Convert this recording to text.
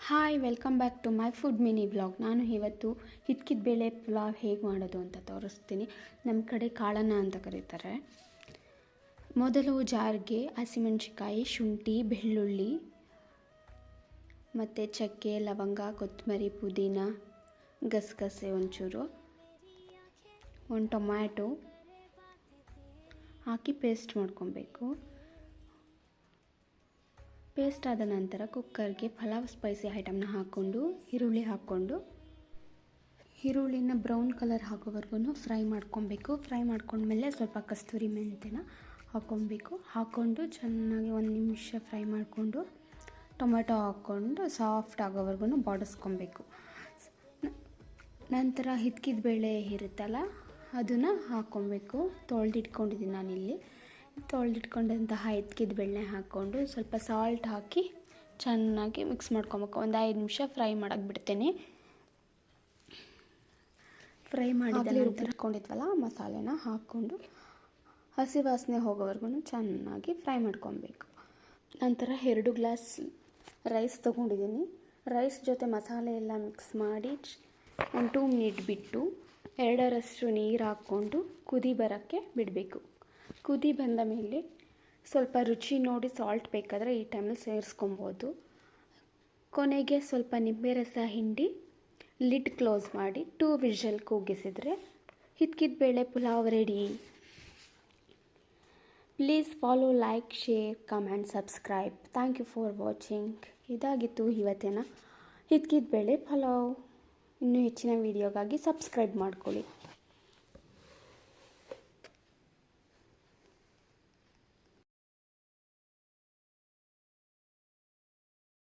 Hi welcome back to my food mini vlog. ನಾನು ಇವತ್ತು ಹಿತ್ಕಿದ ಬೇಳೆ ಪುಲಾವ್ ಹೇಗೆ ಮಾಡೋದು ಅಂತ ತೋರಿಸ್ತೀನಿ. ನಮ್ಮ ಕಡೆ ಕಾಳನ್ನ ಅಂತ ಕರೀತಾರೆ. ಮೊದಲು ಜಾರ್ಗೆ ಹಸಿಮೆಣಸಿಕಾಯಿ, ಶುಂಠಿ, ಬೆಳ್ಳುಳ್ಳಿ ಮತ್ತು ಚಕ್ಕೆ, ಲವಂಗ, ಕೊತ್ತಂಬರಿ, ಪುದೀನ, ಗಸಗಸೆ ಒಂಚೂರು, ಒಂದು ಟೊಮ್ಯಾಟೊ ಹಾಕಿ ಪೇಸ್ಟ್ ಮಾಡ್ಕೊಬೇಕು. ಪೇಸ್ಟ್ ಆದ ನಂತರ ಕುಕ್ಕರ್ಗೆ ಪಲಾವ್ ಸ್ಪೈಸಿ ಐಟಮ್ನ ಹಾಕ್ಕೊಂಡು ಈರುಳ್ಳಿನ ಬ್ರೌನ್ ಕಲರ್ ಆಗೋವರೆಗೂ ಫ್ರೈ ಮಾಡ್ಕೊಬೇಕು. ಫ್ರೈ ಮಾಡ್ಕೊಂಡ್ಮೇಲೆ ಸ್ವಲ್ಪ ಕಸ್ತೂರಿ ಮೆಂತ್ಯನ ಹಾಕ್ಕೊಂಡು ಚೆನ್ನಾಗಿ 1 ನಿಮಿಷ ಫ್ರೈ ಮಾಡಿಕೊಂಡು ಟೊಮೆಟೊ ಹಾಕ್ಕೊಂಡು ಸಾಫ್ಟ್ ಆಗೋವರೆಗೂ ಬಾಡಿಸ್ಕೊಬೇಕು. ನಂತರ ಹಿತ್ಕಿದ ಬೇಳೆ ಇರುತ್ತಲ್ಲ ಅದನ್ನು ಹಾಕ್ಕೊಬೇಕು. ತೊಳೆದಿಟ್ಕೊಂಡಿದ್ದೀನಿ ನಾನಿಲ್ಲಿ. ತೊಳೆದಿಟ್ಕೊಂಡಂತಹ ಹಿತ್ಕಿದ ಬೇಳೆ ಹಾಕ್ಕೊಂಡು ಸ್ವಲ್ಪ ಸಾಲ್ಟ್ ಹಾಕಿ ಚೆನ್ನಾಗಿ ಮಿಕ್ಸ್ ಮಾಡ್ಕೊಬೇಕು. ಒಂದು 5 ನಿಮಿಷ ಫ್ರೈ ಮಾಡೋಕ್ಕೆ ಬಿಡ್ತೇನೆ. ಫ್ರೈ ಮಾಡಿದ ನಂತರ ಇಟ್ಕೊಂಡಿದ್ವಲ್ಲ ಮಸಾಲೆನ ಹಾಕ್ಕೊಂಡು ಹಸಿ ವಾಸನೆ ಹೋಗೋವರೆಗೂ ಚೆನ್ನಾಗಿ ಫ್ರೈ ಮಾಡ್ಕೊಬೇಕು. ನಂತರ 2 ಗ್ಲಾಸ್ ರೈಸ್ ತೊಗೊಂಡಿದ್ದೀನಿ. ರೈಸ್ ಜೊತೆ ಮಸಾಲೆ ಎಲ್ಲ ಮಿಕ್ಸ್ ಮಾಡಿ ಒಂದು 2 ಮಿನಿಟ್ ಬಿಟ್ಟು 2ರಷ್ಟು ನೀರು ಹಾಕ್ಕೊಂಡು ಕುದಿ ಬರೋಕ್ಕೆ ಬಿಡಬೇಕು. ಕುದಿ ಬಂದ ಮೇಲೆ ಸ್ವಲ್ಪ ರುಚಿ ನೋಡಿ ಸಾಲ್ಟ್ ಬೇಕಾದರೆ ಈ ಟೈಮಲ್ಲಿ ಸೇರಿಸ್ಕೊಬೋದು. ಕೊನೆಗೆ ಸ್ವಲ್ಪ ನಿಂಬೆ ರಸ ಹಿಂಡಿ ಲಿಡ್ ಕ್ಲೋಸ್ ಮಾಡಿ 2 ವಿಷಲ್ ಕೂಗಿಸಿದರೆ ಹಿತ್ಕಿದ ಬೇಳೆ pulao ready. Please follow, like, share, comment, subscribe. Thank you for watching. ಇದಾಗಿತ್ತು ಇವತ್ತಿನ ಹಿತ್ಕಿದ ಬೇಳೆ ಪಲಾವ್. ಇನ್ನೂ ಹೆಚ್ಚಿನ ವೀಡಿಯೋಗಾಗಿ ಸಬ್ಸ್ಕ್ರೈಬ್ ಮಾಡ್ಕೊಳ್ಳಿ.